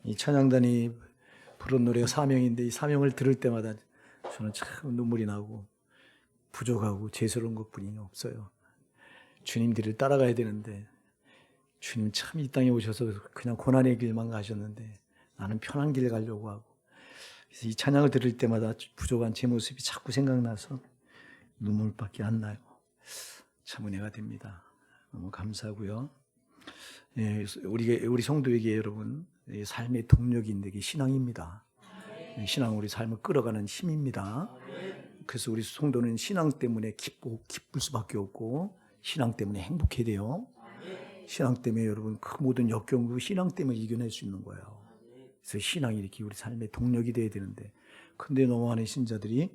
이 찬양단이 부른 노래가 사명인데 이 사명을 들을 때마다 저는 참 눈물이 나고 부족하고 죄스러운 것뿐이 없어요. 주님들을 따라가야 되는데 주님 참 이 땅에 오셔서 그냥 고난의 길만 가셨는데 나는 편한 길 가려고 하고, 그래서 이 찬양을 들을 때마다 부족한 제 모습이 자꾸 생각나서 눈물밖에 안 나요. 참 은혜가 됩니다. 너무 감사하고요. 예, 우리 성도에게 여러분 삶의 동력인데 이게 신앙입니다. 신앙은 우리 삶을 끌어가는 힘입니다. 그래서 우리 성도는 신앙 때문에 기쁠 수밖에 없고 신앙 때문에 행복해야 돼요. 신앙 때문에 여러분 그 모든 역경도 신앙 때문에 이겨낼 수 있는 거예요. 그래서 신앙이 이렇게 우리 삶의 동력이 돼야 되는데, 근데 너무 많은 신자들이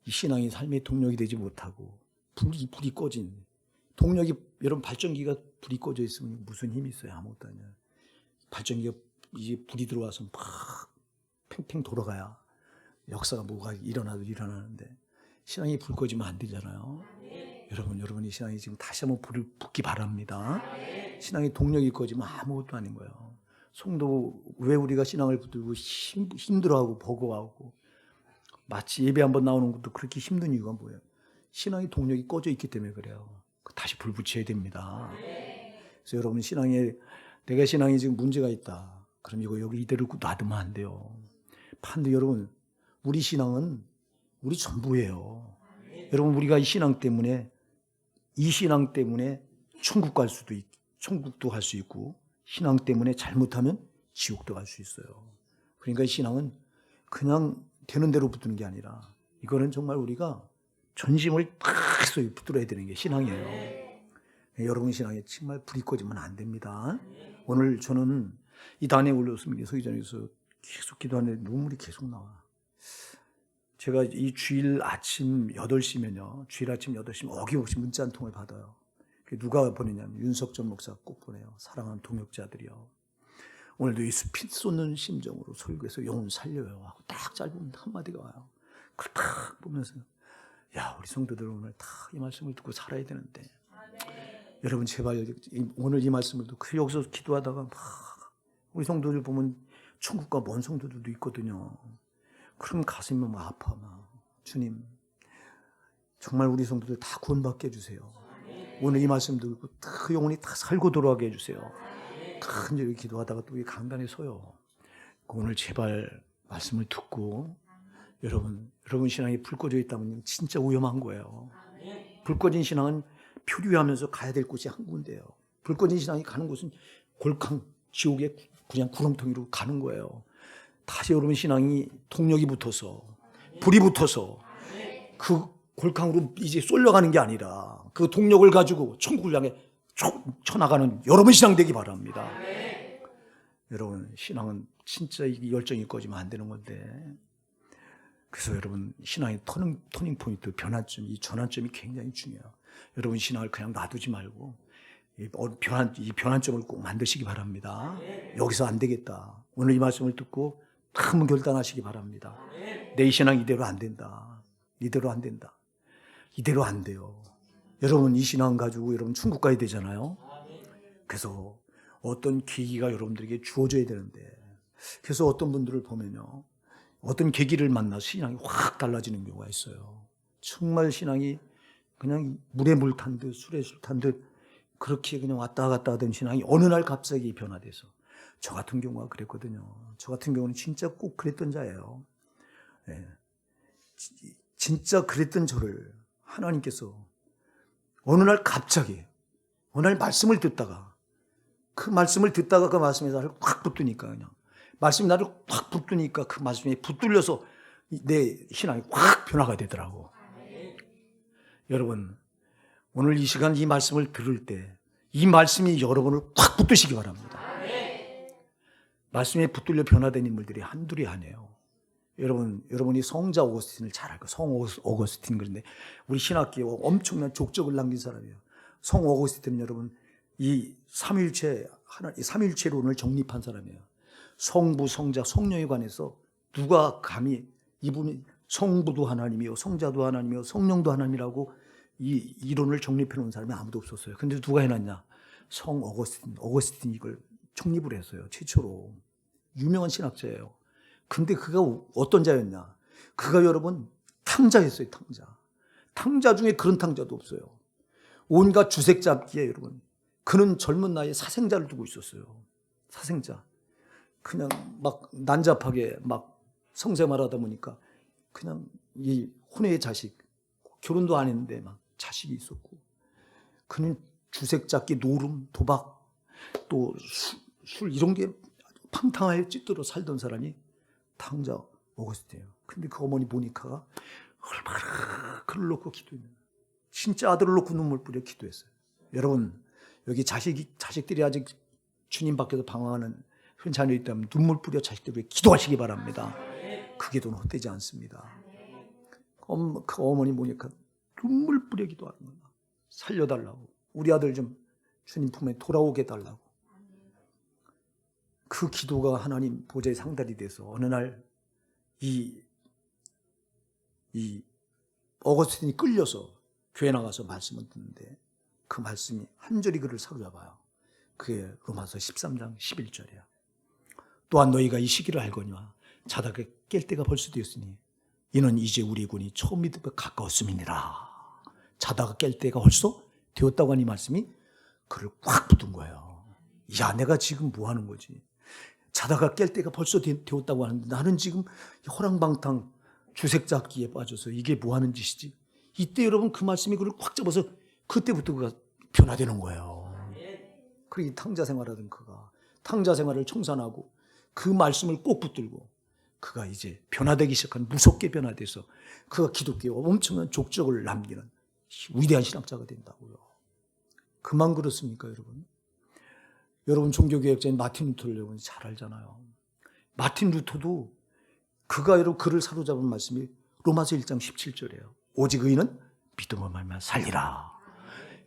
이 신앙이 삶의 동력이 되지 못하고 불이 꺼진 동력이, 여러분 발전기가 불이 꺼져 있으면 무슨 힘이 있어요? 아무것도 아니에요. 발전기가 이제 불이 들어와서 막 팽팽 돌아가야 역사가 뭐가 일어나는데 신앙이 불 꺼지면 안 되잖아요. 여러분이 신앙이 지금 다시 한번 불을 붙기 바랍니다. 신앙의 동력이 꺼지면 아무것도 아닌 거예요. 성도 왜 우리가 신앙을 붙들고 힘들어하고 버거워하고 마치 예배 한번 나오는 것도 그렇게 힘든 이유가 뭐예요? 신앙의 동력이 꺼져 있기 때문에 그래요. 다시 불 붙여야 됩니다. 그래서 여러분 내가 신앙이 지금 문제가 있다. 그럼 여기 이대로 놔두면 안 돼요. 반대 여러분, 우리 신앙은 우리 전부예요. 여러분 우리가 이 신앙 때문에 천국도 갈 수 있고 신앙 때문에 잘못하면 지옥도 갈 수 있어요. 그러니까 이 신앙은 그냥 되는 대로 붙드는 게 아니라 이거는 정말 우리가 전심을 탁 해서 붙들어야 되는 게 신앙이에요. 여러분 신앙에 정말 불이 꺼지면 안 됩니다. 오늘 저는 이 단에 올렸습니다. 서기전에서 계속 기도하는데 눈물이 계속 나와. 제가 이 주일 아침 8시면 어김없이 문자 한 통을 받아요. 누가 보내냐면 윤석전 목사가 꼭 보내요. 사랑하는 동역자들이요. 오늘도 이 스핏 쏟는 심정으로 설교해서 영혼 살려요 하고 딱 짧은 한마디가 와요. 그걸 딱 보면서 야, 우리 성도들 오늘 다 이 말씀을 듣고 살아야 되는데 여러분 제발 오늘 이 말씀을 듣고 여기서 기도하다가 막 우리 성도들 보면 천국과 먼 성도들도 있거든요. 그럼 가슴이 막 아파. 주님 정말 우리 성도들 다 구원받게 해주세요. 오늘 이 말씀 듣고 그 영혼이 다 살고 돌아가게 해주세요. 간절히 기도하다가 또 이 강단에 서요. 오늘 제발 말씀을 듣고 여러분 신앙이 불 꺼져 있다면 진짜 위험한 거예요. 불 꺼진 신앙은 표류하면서 가야 될 곳이 한 군데예요. 불 꺼진 신앙이 가는 곳은 골강 지옥의 그냥 구렁텅이로 가는 거예요. 다시 여러분 신앙이 동력이 붙어서 불이 붙어서 그 골강으로 이제 쏠려가는 게 아니라 그 동력을 가지고 천국을 향해 쳐나가는 여러분 신앙 되기 바랍니다. 여러분 신앙은 진짜 이 열정이 꺼지면 안 되는 건데, 그래서 여러분 신앙의 터닝 포인트, 이 전환점이 굉장히 중요해요. 여러분 신앙을 그냥 놔두지 말고 이 변환점을 꼭 만드시기 바랍니다. 여기서 안 되겠다. 오늘 이 말씀을 듣고 한번 결단하시기 바랍니다. 내 신앙 이대로 안 된다. 이대로 안 돼요. 여러분 이 신앙 가지고 여러분 천국 가야 되잖아요. 그래서 어떤 계기가 여러분들에게 주어져야 되는데, 그래서 어떤 분들을 보면요, 어떤 계기를 만나서 신앙이 확 달라지는 경우가 있어요. 정말 신앙이 그냥 물에 물 탄 듯 술에 술 탄 듯 그렇게 그냥 왔다 갔다 하던 신앙이 어느 날 갑자기 변화돼서, 저 같은 경우가 그랬거든요. 저 같은 경우는 진짜 꼭 그랬던 자예요. 예. 진짜 그랬던 저를 하나님께서 어느 날 갑자기 어느 날 말씀을 듣다가 그 말씀에 나를 확 붙드니까, 그냥 말씀이 나를 확 붙드니까 그 말씀에 붙들려서 내 신앙이 확 변화가 되더라고. 여러분 오늘 이 시간 이 말씀을 들을 때 이 말씀이 여러분을 확 붙드시기 바랍니다. 말씀에 붙들려 변화된 인물들이 한둘이 아니에요. 여러분이 성자 오거스틴을 잘 알고, 성 오거스틴, 그런데 우리 신학기에 엄청난 족적을 남긴 사람이에요. 성 오거스틴은 여러분 이 삼일체론을 정립한 사람이에요. 성부, 성자, 성령에 관해서 누가 감히 이분이 성부도 하나님이요, 성자도 하나님이요, 성령도 하나님이라고 이 이론을 정립해 놓은 사람이 아무도 없었어요. 근데 누가 해놨냐? 성 오거스틴이 이걸 정립을 했어요. 최초로. 유명한 신학자예요. 근데 그가 어떤 자였냐? 그가 여러분 탕자였어요. 탕자 중에 그런 탕자도 없어요. 온갖 주색 잡기에 여러분, 그는 젊은 나이에 사생자를 두고 있었어요. 사생자. 그냥 막 난잡하게 막 성생활하다 보니까 그냥 이 혼외의 자식, 결혼도 안 했는데 막 자식이 있었고, 그는 주색 잡기, 노름, 도박, 또 술 이런 게 팡탕하게 찌들어 살던 사람이 탕자 오거스틴이에요. 근데 그 어머니 모니카가 얼마나 그를 놓고 기도했냐. 진짜 아들을 놓고 눈물 뿌려 기도했어요. 여러분, 여기 자식들이 아직 주님 밖에서 방황하는 그런 자녀 있다면 눈물 뿌려 자식들 위해 기도하시기 바랍니다. 그 기도는 헛되지 않습니다. 그 어머니 모니카 눈물 뿌려 기도하는 거야. 살려달라고. 우리 아들 좀 주님 품에 돌아오게 해달라고. 그 기도가 하나님 보좌에 상달이 돼서 어느 날 이 어거스틴이 끌려서 교회 나가서 말씀을 듣는데 그 말씀이 한 절이 그를 사로잡아요. 그게 로마서 13장 11절이야. 또한 너희가 이 시기를 알거니와 자다가 깰 때가 벌써 되었으니 이는 이제 우리 군이 처음 믿음에 가까웠음이니라. 자다가 깰 때가 벌써 되었다고 하는 이 말씀이 그를 꽉 붙은 거예요. 야, 내가 지금 뭐 하는 거지? 자다가 깰 때가 벌써 되었다고 하는데 나는 지금 호랑방탕 주색 잡기에 빠져서 이게 뭐 하는 짓이지? 이때 여러분 그 말씀이 그를 꽉 잡아서 그때부터 그가 변화되는 거예요. 그리고 탕자 생활하던 그가 탕자 생활을 청산하고 그 말씀을 꼭 붙들고 그가 이제 변화되기 시작한, 무섭게 변화돼서 그가 기독교에 엄청난 족적을 남기는 위대한 신학자가 된다고요. 그만 그렇습니까, 여러분? 여러분 종교개혁자인 마틴 루터를 여러분 잘 알잖아요. 마틴 루터도 그가 여러분 그를 사로잡은 말씀이 로마서 1장 17절이에요. 오직 의인은 믿음으로 말미암아 살리라.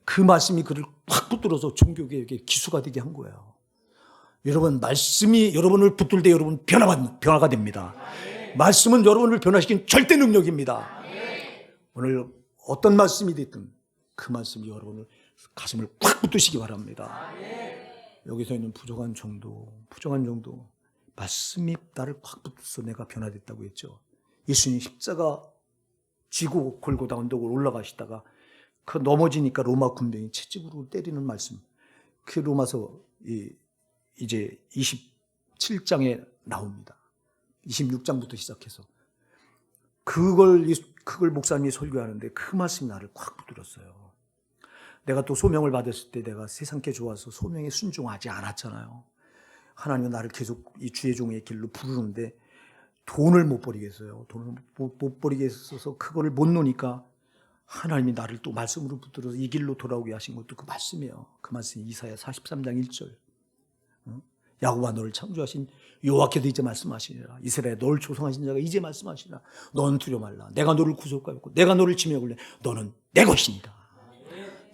그 말씀이 그를 확 붙들어서 종교개혁의 기수가 되게 한 거예요. 여러분, 말씀이 여러분을 붙들 때 여러분 변화가 됩니다. 말씀은 여러분을 변화시킨 절대 능력입니다. 오늘 어떤 말씀이 됐든 그 말씀이 여러분을 가슴을 꽉 붙드시기 바랍니다. 여기서 있는 부족한 정도 말씀이 나를 꽉 붙어서 내가 변화됐다고 했죠. 예수님 십자가 지고 골고다 언덕을 올라가시다가 그 넘어지니까 로마 군병이 채찍으로 때리는 말씀, 그 로마서 이제 27장에 나옵니다. 26장부터 시작해서 그걸 목사님이 설교하는데 그 말씀이 나를 꽉 붙들었어요. 내가 또 소명을 받았을 때 내가 세상께 좋아서 소명에 순종하지 않았잖아요. 하나님은 나를 계속 이 주의 종의 길로 부르는데 돈을 못 버리겠어요. 돈을 못 버리겠어서 그거를 못 놓으니까 하나님이 나를 또 말씀으로 붙들어서 이 길로 돌아오게 하신 것도 그 말씀이에요. 그 말씀이 이사야 43장 1절. 야곱아 너를 창조하신 여호와께서 이제 말씀하시니라. 이스라엘 너를 조성하신 자가 이제 말씀하시니라. 너는 두려워 말라. 내가 너를 구속하였고 내가 너를 지명하려 너는 내 것이니라.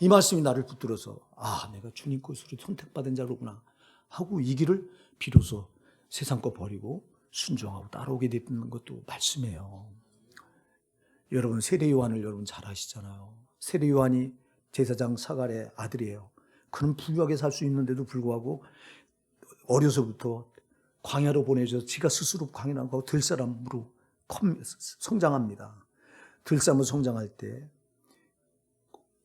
이 말씀이 나를 붙들어서 내가 주님 것으로 선택받은 자로구나 하고 이 길을 비로소 세상 거 버리고 순종하고 따라오게 됐던 것도 말씀이에요. 여러분 세례 요한을 여러분 잘 아시잖아요. 세례 요한이 제사장 사갈의 아들이에요. 그는 부유하게 살 수 있는데도 불구하고 어려서부터 광야로 보내져서 지가 스스로 광야하고 들사람으로 성장합니다. 들사람으로 성장할 때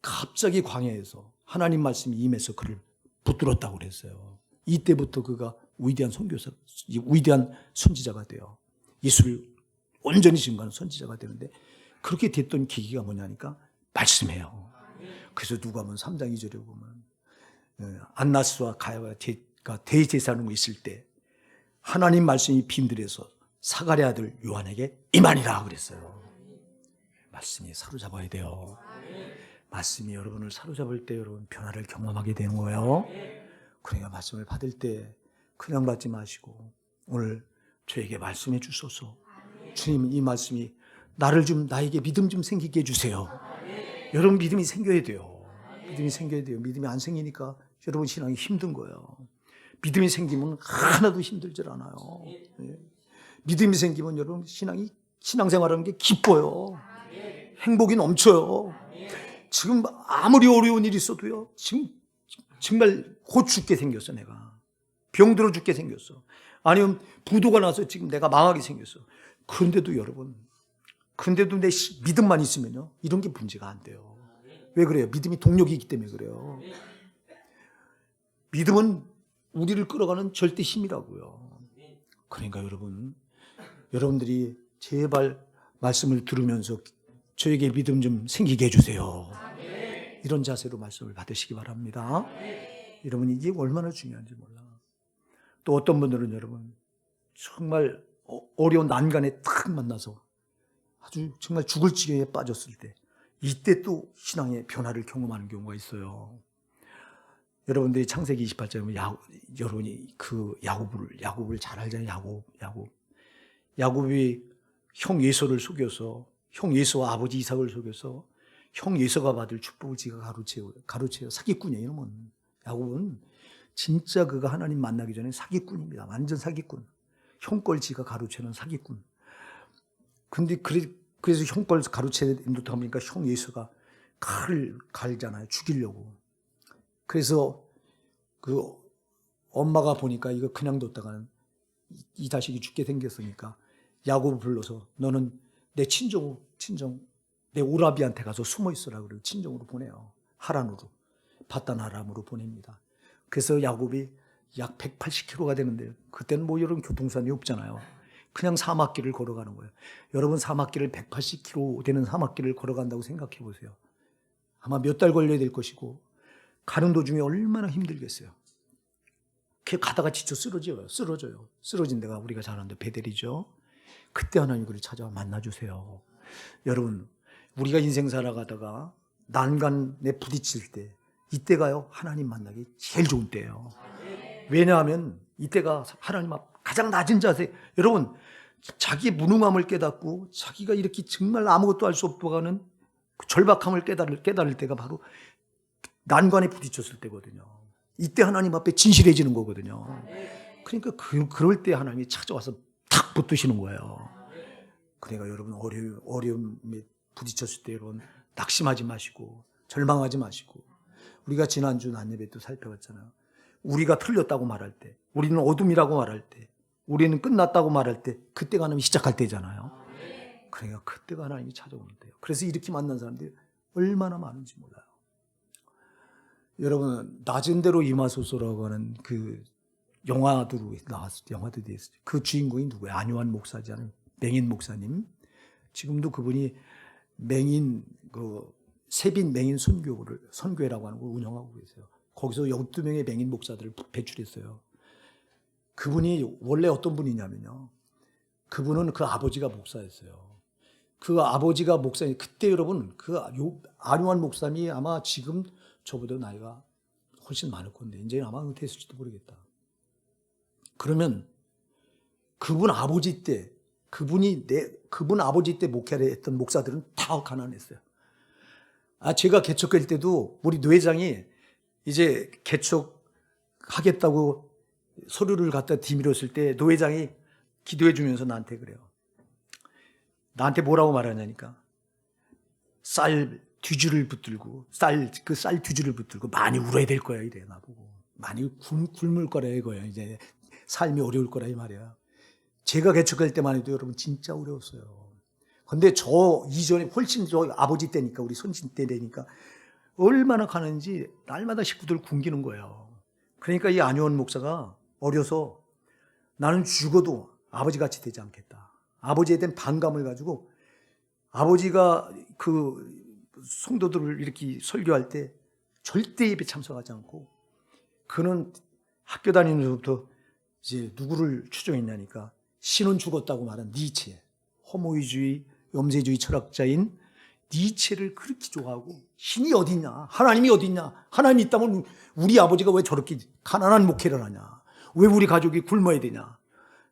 갑자기 광야에서 하나님 말씀이 임해서 그를 붙들었다고 그랬어요. 이때부터 그가 위대한 선교사, 위대한 선지자가 돼요. 예수를 온전히 증거하는 선지자가 되는데 그렇게 됐던 계기가 뭐냐니까 말씀이에요. 그래서 누가 보면 3장 2절에 보면 안나스와 가야가 대제사장으로 있을 때 하나님 말씀이 빈들에서 사가랴 아들 요한에게 임하니라 그랬어요. 말씀이 사로잡아야 돼요. 말씀이 여러분을 사로잡을 때 여러분 변화를 경험하게 되는 거예요. 그러니까 말씀을 받을 때 그냥 받지 마시고 오늘 저에게 말씀해 주소서. 주님 이 말씀이 나에게 믿음 좀 생기게 해주세요. 여러분 믿음이 생겨야 돼요. 믿음이 생겨야 돼요. 믿음이 안 생기니까 여러분 신앙이 힘든 거예요. 믿음이 생기면 하나도 힘들질 않아요. 믿음이 생기면 여러분 신앙생활하는 게 기뻐요. 행복이 넘쳐요. 지금 아무리 어려운 일이 있어도요. 지금 정말 곧 죽게 생겼어 내가. 병들어 죽게 생겼어. 아니면 부도가 나서 지금 내가 망하게 생겼어. 그런데도 여러분, 근데도 내 믿음만 있으면요, 이런 게 문제가 안 돼요. 왜 그래요? 믿음이 동력이기 때문에 그래요. 믿음은 우리를 끌어가는 절대 힘이라고요. 그러니까 여러분들이 제발 말씀을 들으면서 저에게 믿음 좀 생기게 해주세요. 이런 자세로 말씀을 받으시기 바랍니다. 여러분, 이게 얼마나 중요한지 몰라. 또 어떤 분들은 여러분 정말 어려운 난간에 탁 만나서 아주 정말 죽을 지경에 빠졌을 때, 이때 또 신앙의 변화를 경험하는 경우가 있어요. 여러분들이 창세기 28장에 여러분이 그 야곱을 잘 알잖아요. 야곱이 형 에서를 속여서, 형 에서와 아버지 이삭을 속여서 형 에서가 받을 축복을 지가 가로채요. 사기꾼이에요. 이놈은. 야곱은 진짜 그가 하나님 만나기 전에 사기꾼입니다. 완전 사기꾼. 형 걸 지가 가로채는 사기꾼. 근데 그래서 형 걸 가로채는 듯 하니까 형 에서가 칼을 갈잖아요. 죽이려고. 그래서 그 엄마가 보니까 이거 그냥 뒀다가는 이 자식이 죽게 생겼으니까 야곱을 불러서 너는 내 친정 내 오라비한테 가서 숨어 있으라 그러고 친정으로 보내요. 하란으로, 바단 아람으로 보냅니다. 그래서 야곱이 약 180km가 되는데, 그때는 뭐 이런 교통수단이 없잖아요. 그냥 사막길을 걸어가는 거예요. 여러분, 사막길을 180km 되는 사막길을 걸어간다고 생각해 보세요. 아마 몇 달 걸려야 될 것이고, 가는 도중에 얼마나 힘들겠어요. 가다가 지쳐 쓰러져요. 쓰러진 데가 우리가 잘 아는 베델이죠. 그때 하나님 그를 찾아와 만나주세요. 여러분, 우리가 인생 살아가다가 난간에 부딪힐 때, 이때가요 하나님 만나기 제일 좋은 때예요. 왜냐하면 이때가 하나님 앞 가장 낮은 자세. 여러분, 자기의 무능함을 깨닫고 자기가 이렇게 정말 아무것도 할 수 없다가는 그 절박함을 깨달을 때가 바로 난관에 부딪혔을 때거든요. 이때 하나님 앞에 진실해지는 거거든요. 그러니까 그럴 때 하나님이 찾아와서 탁 붙드시는 거예요. 그러니까 여러분, 어려움에 부딪혔을 때 여러분 낙심하지 마시고 절망하지 마시고, 우리가 지난주 난예배 또 살펴봤잖아요. 우리가 틀렸다고 말할 때, 우리는 어둠이라고 말할 때, 우리는 끝났다고 말할 때, 그때가 하나님이 시작할 때잖아요. 그러니까 그때가 하나님이 찾아오는 때예요. 그래서 이렇게 만난 사람들이 얼마나 많은지 몰라요. 여러분, 낮은 대로 임하소서라고 하는 그 영화들이 있어요. 그 주인공이 누구예요? 안요한 목사잖아요. 맹인 목사님. 지금도 그분이 세빈 맹인 선교회라고 하는 걸 운영하고 계세요. 거기서 12명의 맹인 목사들을 배출했어요. 그분이 원래 어떤 분이냐면요, 그분은 그 아버지가 목사였어요. 그 아버지가 목사님, 그때 여러분 그 안요한 목사님이 아마 지금 저보다 나이가 훨씬 많을 건데 이제 아마 은퇴했을지도 모르겠다. 그러면 그분 아버지 때 그분 아버지 때 목회를 했던 목사들은 다 가난했어요. 제가 개척할 때도 우리 노회장이 이제 개척하겠다고 서류를 갖다 뒤밀었을 때 노회장이 기도해 주면서 나한테 그래요. 나한테 뭐라고 말하냐니까, 쌀 뒤주를 붙들고 쌀 뒤주를 붙들고 많이 울어야 될 거야 이래. 나보고 많이 굶을 거라 이거야. 이제 삶이 어려울 거라 이 말이야. 제가 개척할 때만 해도 여러분 진짜 어려웠어요. 근데 저 이전에 훨씬 저 아버지 때니까, 우리 손신 때 되니까 얼마나 가는지 날마다 식구들 굶기는 거예요. 그러니까 이 안요한 목사가 어려서 나는 죽어도 아버지같이 되지 않겠다. 아버지에 대한 반감을 가지고, 아버지가 그 성도들을 이렇게 설교할 때 절대 예배 참석하지 않고, 그는 학교 다니면서부터 이제 누구를 추종했냐니까 신은 죽었다고 말한 니체, 허무의주의, 염세주의 철학자인 니체를 그렇게 좋아하고, 신이 어딨냐, 하나님이 어딨냐, 하나님이 있다면 우리 아버지가 왜 저렇게 가난한 목회를 하냐, 왜 우리 가족이 굶어야 되냐,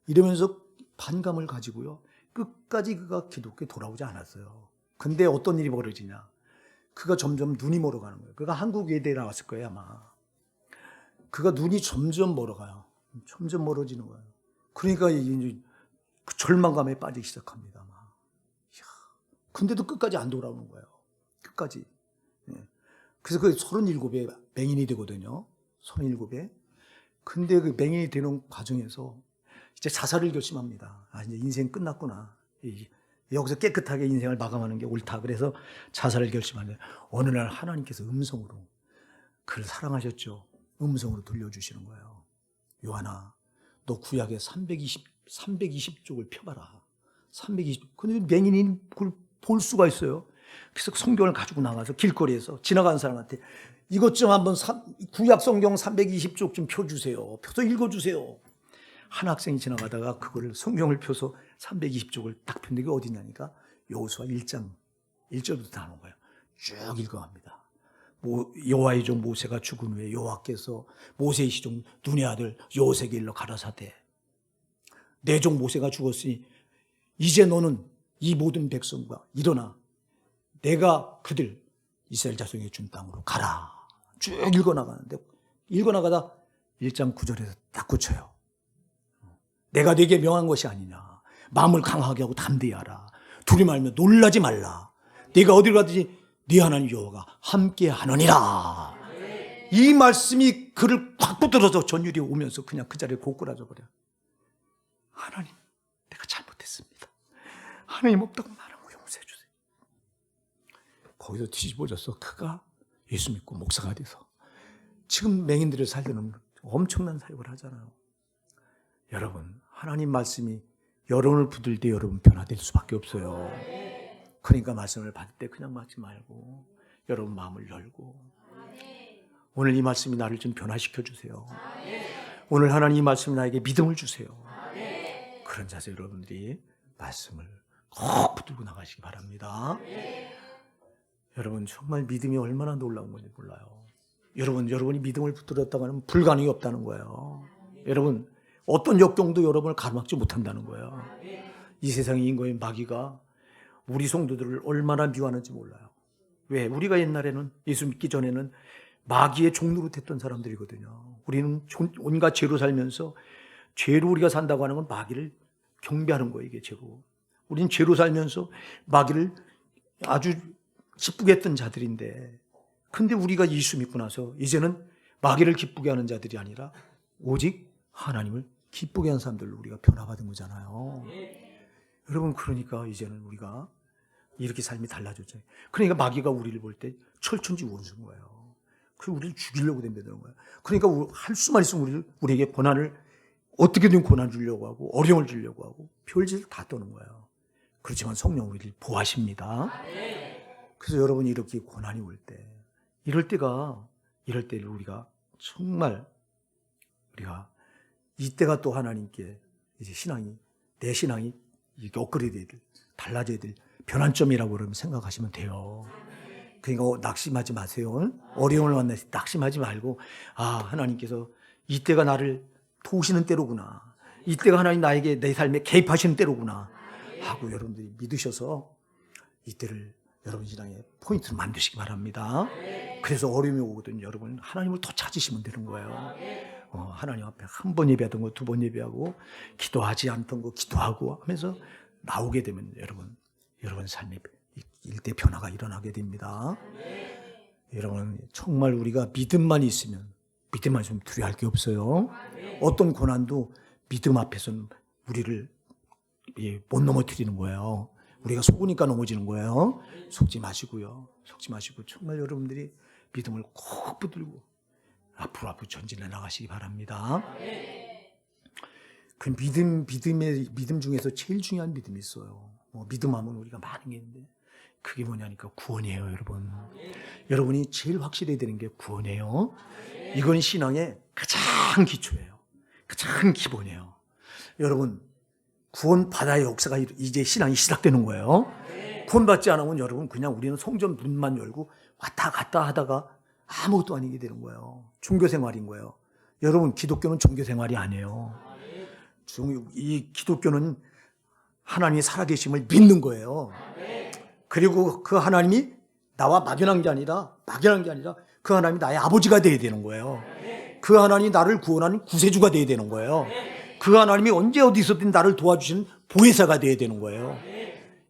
이러면서 반감을 가지고요, 끝까지 그가 기독교에 돌아오지 않았어요. 근데 어떤 일이 벌어지냐, 그가 점점 눈이 멀어가는 거예요. 그가 한국 예대에 나왔을 거예요 아마. 그가 눈이 점점 멀어가요. 점점 멀어지는 거예요. 그러니까 이제 그 절망감에 빠지기 시작합니다. 아마. 근데도 끝까지 안 돌아오는 거예요. 끝까지. 그래서 그 37에 맹인이 되거든요. 37에. 근데 그 맹인이 되는 과정에서 이제 자살을 결심합니다. 이제 인생 끝났구나. 여기서 깨끗하게 인생을 마감하는 게 옳다. 그래서 자살을 결심하는데 어느 날 하나님께서 음성으로 그를 사랑하셨죠. 음성으로 들려주시는 거예요. 요한아, 너 구약의 320쪽을 펴봐라. 320. 근데 맹인이 그걸 볼 수가 있어요. 그래서 성경을 가지고 나가서 길거리에서 지나가는 사람한테 이것 좀 한번 구약 성경 320쪽 좀 펴주세요. 펴서 읽어주세요. 한 학생이 지나가다가 그거를 성경을 펴서 320쪽을 딱 폈는데 그게 어디냐니까 여호수아 1장 1절부터 다 나온 거예요. 쭉 읽어갑니다. 여호와의 종 모세가 죽은 후에 여호와께서 모세의 시종 눈의 아들 요셉에게 일러 가라사대 내 종 모세가 죽었으니 이제 너는 이 모든 백성과 일어나 내가 그들 이스라엘 자손에게 준 땅으로 가라. 쭉 읽어나가는데 읽어나가다 1장 9절에서 딱 꽂혀요. 내가 네게 명한 것이 아니냐. 마음을 강하게 하고 담대히 하라. 두려움 말며 놀라지 말라. 네가 어디로 가든지 네 하나님 여호와가 함께 하느니라. 이 말씀이 그를 꽉 붙들어서 전율이 오면서 그냥 그 자리에 고꾸라져 버려. 하나님, 내가 잘못했습니다. 하나님 없다고 나를 용서해 주세요. 거기서 뒤집어져서 그가 예수 믿고 목사가 돼서 지금 맹인들을 살리는 엄청난 사역을 하잖아요. 여러분, 하나님 말씀이 여러분을 붙들 때 여러분 변화될 수밖에 없어요. 그러니까 말씀을 받을 때 그냥 맞지 말고 여러분 마음을 열고 오늘 이 말씀이 나를 좀 변화시켜 주세요. 오늘 하나님 이 말씀이 나에게 믿음을 주세요. 그런 자세 여러분들이 말씀을 꼭 붙들고 나가시기 바랍니다. 여러분 정말 믿음이 얼마나 놀라운 건지 몰라요. 여러분이 믿음을 붙들었다고 하면 불가능이 없다는 거예요. 여러분 어떤 역경도 여러분을 가로막지 못한다는 거예요. 이 세상의 인고의 마귀가 우리 성도들을 얼마나 미워하는지 몰라요. 왜? 우리가 옛날에는 예수 믿기 전에는 마귀의 종노릇했던 사람들이거든요. 우리는 온갖 죄로 살면서 죄로 우리가 산다고 하는 건 마귀를 경배하는 거예요. 이게 죄고. 우리는 죄로 살면서 마귀를 아주 기쁘게 했던 자들인데 근데 우리가 예수 믿고 나서 이제는 마귀를 기쁘게 하는 자들이 아니라 오직 하나님을 기쁘게 하는 사람들로 우리가 변화받은 거잖아요. 여러분 그러니까 이제는 우리가 이렇게 삶이 달라졌죠. 그러니까 마귀가 우리를 볼 때 철천지 원수인 거예요. 그리고 우리를 죽이려고 덤벼드는 거예요. 그러니까 할 수만 있으면 우리에게 고난을 어떻게든 고난 주려고 하고 어려움을 주려고 하고 별짓을 다 떠는 거예요. 그렇지만 성령 우리를 보호하십니다. 그래서 여러분이 이렇게 고난이 올 때 이럴 때를 우리가 정말 우리가 이때가 또 하나님께 이제 내 신앙이 이렇게 업그레이드해야 될, 달라져야 될 변환점이라고 그러면 생각하시면 돼요. 그러니까 낙심하지 마세요. 어려움을 만났을 때 낙심하지 말고 하나님께서 이때가 나를 도우시는 때로구나. 이때가 하나님 나에게 내 삶에 개입하시는 때로구나 하고 여러분들이 믿으셔서 이때를 여러분 신앙의 포인트를 만드시기 바랍니다. 그래서 어려움이 오거든 여러분 하나님을 더 찾으시면 되는 거예요. 하나님 앞에 한 번 예배하던 거 두 번 예배하고 기도하지 않던 거 기도하고 하면서 나오게 되면 여러분 삶에 일대 변화가 일어나게 됩니다. 여러분 정말 우리가 믿음만 있으면 두려워할 게 없어요. 어떤 고난도 믿음 앞에서는 우리를 못 넘어뜨리는 거예요. 우리가 속으니까 넘어지는 거예요. 속지 마시고요. 정말 여러분들이 믿음을 꼭 붙들고 앞으로 전진해 나가시기 바랍니다. 그 믿음 중에서 제일 중요한 믿음이 있어요. 믿음하면 우리가 많은 게 있는데 그게 뭐냐니까 구원이에요, 여러분. 여러분이 제일 확실해야 되는 게 구원이에요. 이건 신앙의 가장 기초예요. 가장 기본이에요. 여러분 구원 받아야 역사가 이제 신앙이 시작되는 거예요. 구원 받지 않으면 여러분 그냥 우리는 성전 문만 열고 왔다 갔다 하다가 아무것도 아니게 되는 거예요. 종교 생활인 거예요. 여러분 기독교는 종교 생활이 아니에요. 이 기독교는 하나님이 살아계심을 믿는 거예요. 그리고 그 하나님이 나와 막연한 게 아니라 그 하나님이 나의 아버지가 돼야 되는 거예요. 그 하나님이 나를 구원하는 구세주가 돼야 되는 거예요. 그 하나님이 언제 어디서든 나를 도와주시는 보혜사가 돼야 되는 거예요.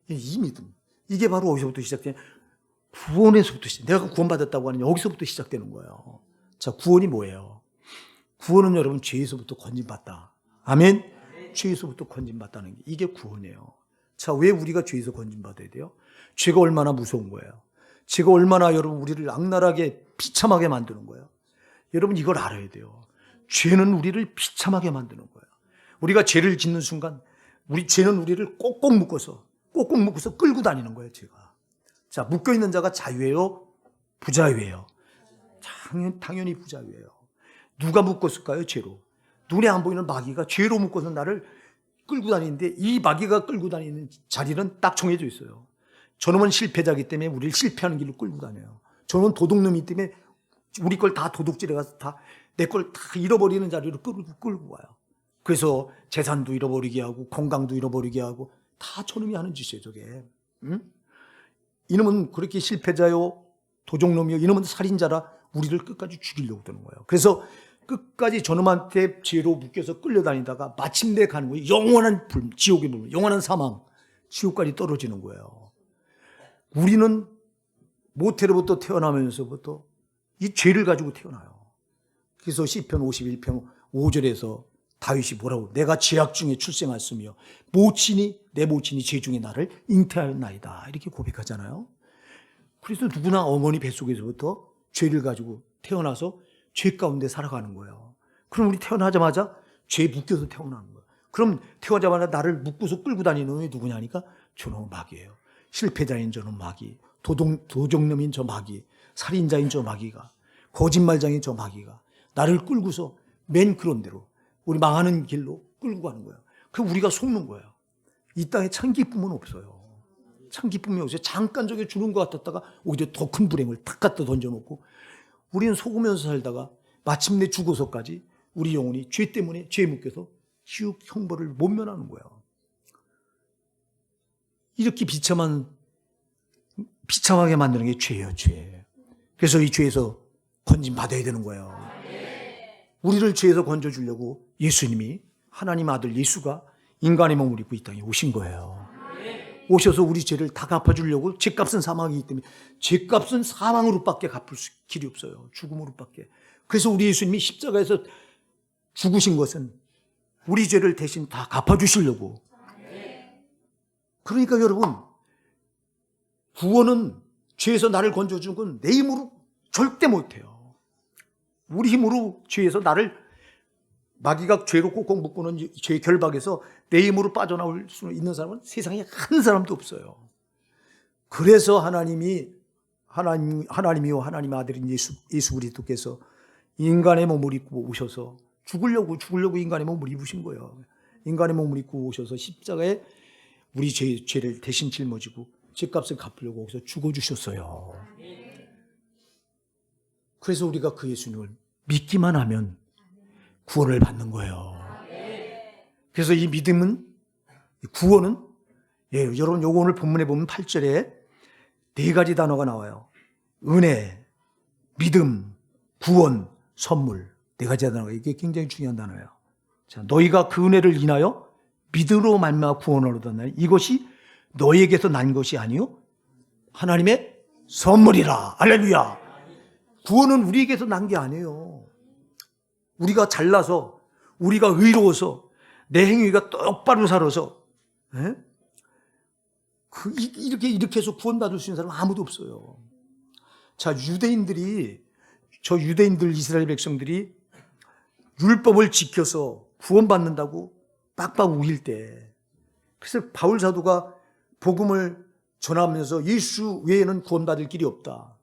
이 믿음. 이게 바로 어디서부터 시작되냐? 구원에서부터 내가 구원받았다고 하는 여기서부터 시작되는 거예요. 자, 구원이 뭐예요? 구원은 여러분 죄에서부터 건진받다. 아멘. 죄에서부터 건진받다는 게 이게 구원이에요. 자, 왜 우리가 죄에서 건진받아야 돼요? 죄가 얼마나 무서운 거예요. 죄가 얼마나 여러분 우리를 악랄하게 비참하게 만드는 거예요. 여러분 이걸 알아야 돼요. 죄는 우리를 비참하게 만드는 거예요. 우리가 죄를 짓는 순간 죄는 우리를 꼭꼭 묶어서 끌고 다니는 거예요. 죄가. 자, 묶여있는 자가 자유예요? 부자유예요? 당연히 부자유예요. 누가 묶었을까요? 죄로. 눈에 안 보이는 마귀가 죄로 묶어서 나를 끌고 다니는데 이 마귀가 끌고 다니는 자리는 딱 정해져 있어요. 저놈은 실패자이기 때문에 우리를 실패하는 길로 끌고 다녀요. 저놈은 도둑놈이기 때문에 우리 걸 다 도둑질해 가서 다 내 걸 다 잃어버리는 자리로 끌고 와요. 그래서 재산도 잃어버리게 하고 건강도 잃어버리게 하고 다 저놈이 하는 짓이에요. 저게. 응? 이놈은 그렇게 실패자요 도둑놈이요 이놈은 살인자라 우리를 끝까지 죽이려고 드는 거예요. 그래서 끝까지 저놈한테 죄로 묶여서 끌려다니다가 마침내 가는 거예요. 영원한 지옥에 보면 영원한 사망, 지옥까지 떨어지는 거예요. 우리는 모태로부터 태어나면서부터 이 죄를 가지고 태어나요. 그래서 시편 51편 5절에서 다윗이 뭐라고 내가 죄악 중에 출생했으며 내 모친이 죄 중에 나를 잉태하였나이다 이렇게 고백하잖아요. 그래서 누구나 어머니 뱃속에서부터 죄를 가지고 태어나서 죄 가운데 살아가는 거예요. 그럼 우리 태어나자마자 죄에 묶여서 태어나는 거예요. 그럼 태어나자마자 나를 묶고서 끌고 다니는 놈이 누구냐니까 저놈은 마귀예요. 실패자인 저놈 마귀, 도적놈인 저 마귀, 살인자인 저 마귀가, 거짓말장인 저 마귀가 나를 끌고서 맨 그런 대로 우리 망하는 길로 끌고 가는 거예요. 그럼 우리가 속는 거예요. 이 땅에 참 기쁨은 없어요. 참 기쁨이 없어요. 잠깐 저게 주는 것 같았다가 오히려 더 큰 불행을 탁 갖다 던져놓고 우리는 속으면서 살다가 마침내 죽어서까지 우리 영혼이 죄 때문에 죄에 묶여서 지옥 형벌을 못 면하는 거예요. 이렇게 비참하게 만드는 게 죄예요, 죄. 그래서 이 죄에서 건진받아야 되는 거예요. 우리를 죄에서 건져주려고 예수님이 하나님 아들 예수가 인간의 몸을 입고 이 땅에 오신 거예요. 오셔서 우리 죄를 다 갚아주려고 죄값은 사망이기 때문에 죄값은 사망으로밖에 갚을 길이 없어요. 죽음으로밖에. 그래서 우리 예수님이 십자가에서 죽으신 것은 우리 죄를 대신 다 갚아주시려고. 그러니까 여러분 구원은 죄에서 나를 건져준 건 내 힘으로 절대 못해요. 우리 힘으로 죄에서 나를 마귀가 죄로 꼭꼭 묶고는 죄의 결박에서 내 힘으로 빠져나올 수 있는 사람은 세상에 한 사람도 없어요. 그래서 하나님이요 하나님의 아들인 예수 그리스도께서 인간의 몸을 입고 오셔서 죽으려고 인간의 몸을 입으신 거예요. 인간의 몸을 입고 오셔서 십자가에 우리 죄를 대신 짊어지고 죄값을 갚으려고 거기서 죽어주셨어요. 그래서 우리가 그 예수님을 믿기만 하면 구원을 받는 거예요. 그래서 이 믿음은, 구원은, 여러분 요거 오늘 본문에 보면 8절에 4가지 단어가 나와요. 은혜, 믿음, 구원, 선물. 4가지 단어가 이게 굉장히 중요한 단어예요. 자, 너희가 그 은혜를 인하여 믿음으로 말미암아 구원을 얻었나니 이것이 너희에게서 난 것이 아니요 하나님의 선물이라. 할렐루야. 구원은 우리에게서 난 게 아니에요. 우리가 잘나서 우리가 의로워서 내 행위가 똑바로 살아서 이렇게 해서 구원받을 수 있는 사람은 아무도 없어요. 자, 유대인들 이스라엘 백성들이 율법을 지켜서 구원받는다고 빡빡 우길 때, 그래서 바울 사도가 복음을 전하면서 예수 외에는 구원받을 길이 없다.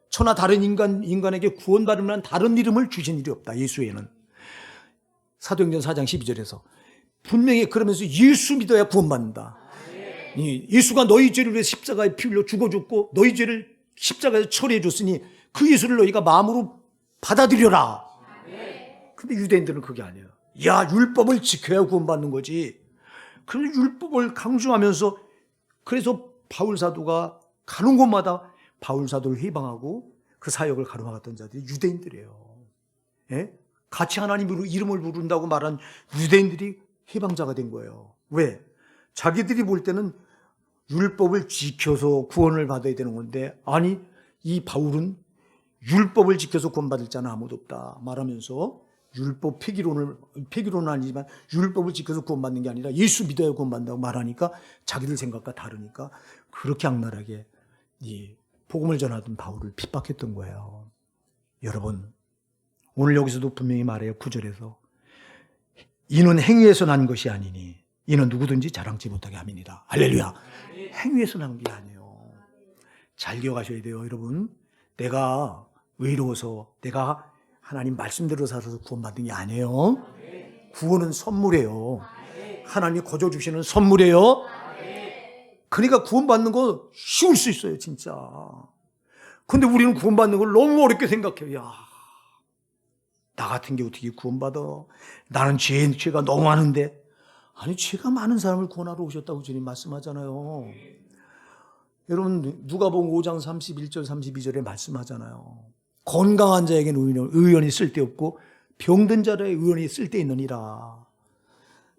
천하 다른 인간에게 구원받을 만한 다른 이름을 주신 일이 없다. 예수 외에는. 사도행전 4장 12절에서 분명히 그러면서 예수 믿어야 구원받는다. 예수가 너희 죄를 위해 십자가에 피 흘려 죽어줬고 너희 죄를 십자가에 처리해 줬으니 그 예수를 너희가 마음으로 받아들여라. 근데 유대인들은 그게 아니에요. 야, 율법을 지켜야 구원받는 거지. 그래서 율법을 강조하면서, 그래서 바울 사도가 가는 곳마다 바울 사도를 회방하고 그 사역을 가로막았던 자들이 유대인들이에요. 같이 하나님으로 이름을 부른다고 말한 유대인들이 해방자가 된 거예요. 왜? 자기들이 볼 때는 율법을 지켜서 구원을 받아야 되는 건데, 아니, 이 바울은 율법을 지켜서 구원받을 자는 아무도 없다 말하면서 율법 폐기론은 아니지만 율법을 지켜서 구원받는 게 아니라 예수 믿어야 구원받는다고 말하니까 자기들 생각과 다르니까 그렇게 악랄하게 이 복음을 전하던 바울을 핍박했던 거예요. 여러분, 오늘 여기서도 분명히 말해요. 9절에서 이는 행위에서 난 것이 아니니 이는 누구든지 자랑치 못하게 함이니라. 할렐루야. 행위에서 난 게 아니에요. 잘 기억하셔야 돼요. 여러분, 내가 의로워서 내가 하나님 말씀대로 살아서 구원받는 게 아니에요. 구원은 선물이에요. 하나님이 거저 주시는 선물이에요. 그러니까 구원받는 거 쉬울 수 있어요, 진짜. 근데 우리는 구원받는 걸 너무 어렵게 생각해요. 야, 나 같은 게 어떻게 구원받아? 나는 죄가 너무 많은데. 아니, 죄가 많은 사람을 구원하러 오셨다고 주님 말씀하잖아요. 여러분, 누가복음 5장 31절 32절에 말씀하잖아요. 건강한 자에게는 의원이 쓸데없고 병든 자의 의원이 쓸데있느니라.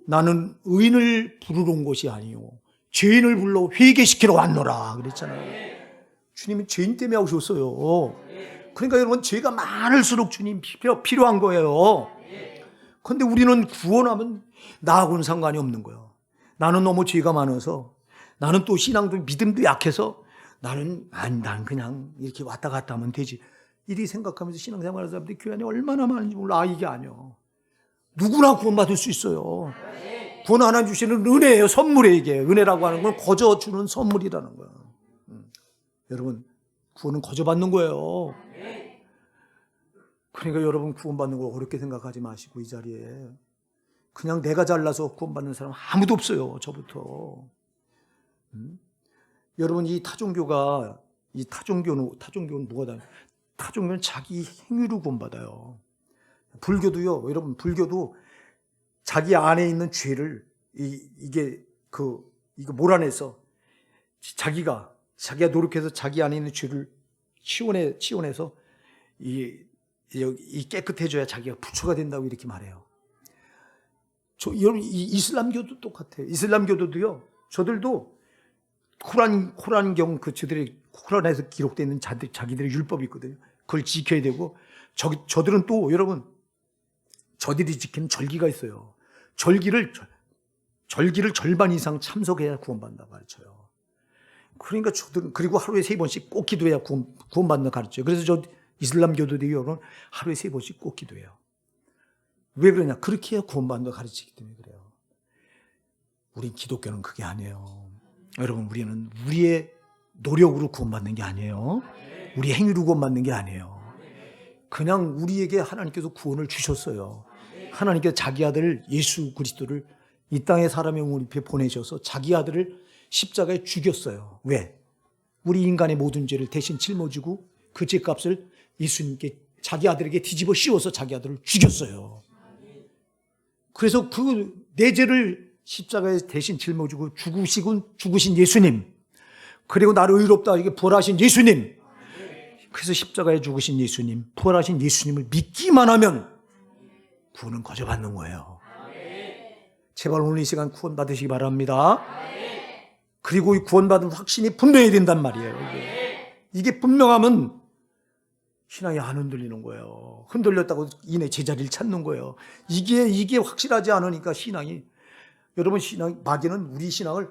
나는 의인을 부르러 온 것이 아니요 죄인을 불러 회개시키러 왔노라 그랬잖아요. 주님이 죄인 때문에 오셨어요. 그러니까 여러분, 죄가 많을수록 주님 필요한 거예요. 그런데 우리는 구원하면 나하고는 상관이 없는 거예요. 나는 너무 죄가 많아서, 나는 또 신앙도 믿음도 약해서 나는 그냥 이렇게 왔다 갔다 하면 되지, 이리 생각하면서 신앙생활하는 사람들이 교회 안에 얼마나 많은지 몰라. 이게 아니요, 누구나 구원받을 수 있어요. 구원 하나 주시는 은혜예요. 선물이에요. 이게 은혜라고 하는 건 거저 주는 선물이라는 거예요. 여러분, 구원은 거저 받는 거예요. 그러니까 여러분, 구원받는 걸 어렵게 생각하지 마시고 이 자리에 그냥 내가 잘나서 구원받는 사람 아무도 없어요. 저부터. 여러분, 이 타종교는 뭐가 다른? 타종교는 자기 행위로 구원받아요. 불교도요. 여러분, 불교도 자기 안에 있는 죄를 이거 몰아내서 자기가 노력해서 자기 안에 있는 죄를 치워내서 이 깨끗해져야 자기가 부처가 된다고 이렇게 말해요. 여러분, 이 이슬람교도 똑같아요. 이슬람교도요. 저들도 코란경 저들의 코란에서 기록되어 있는 자기들의 율법이 있거든요. 그걸 지켜야 되고, 저들은 또 여러분, 저들이 지키는 절기가 있어요. 절기를 절반 이상 참석해야 구원받는다고 가르쳐요. 그러니까 저들은, 그리고 하루에 3번씩 꼭 기도해야 구원받는다고 가르쳐요. 그래서 저 이슬람교도들이 여러분, 하루에 3번씩 꼭 기도해요. 왜 그러냐? 그렇게 해야 구원받는다고 가르치기 때문에 그래요. 우리 기독교는 그게 아니에요. 여러분, 우리는 우리의 노력으로 구원받는 게 아니에요. 우리 행위로 구원받는 게 아니에요. 그냥 우리에게 하나님께서 구원을 주셨어요. 하나님께서 자기 아들 예수 그리스도를 이 땅에 사람의 영혼 입에 보내셔서 자기 아들을 십자가에 죽였어요. 왜? 우리 인간의 모든 죄를 대신 짊어지고 그 죄값을 예수님께, 자기 아들에게 뒤집어 씌워서 자기 아들을 죽였어요. 그래서 그 내 죄를 십자가에 대신 짊어지고 죽으신 예수님, 그리고 나를 의롭다 이게 부활하신 예수님, 그래서 십자가에 죽으신 예수님, 부활하신 예수님을 믿기만 하면 구원은 거저 받는 거예요. 제발 오늘 이 시간 구원 받으시기 바랍니다. 그리고 이 구원받은 확신이 분명해야 된단 말이에요. 이게 분명하면 신앙이 안 흔들리는 거예요. 흔들렸다고 이내 제자리를 찾는 거예요. 이게 확실하지 않으니까 여러분, 마귀는 우리 신앙을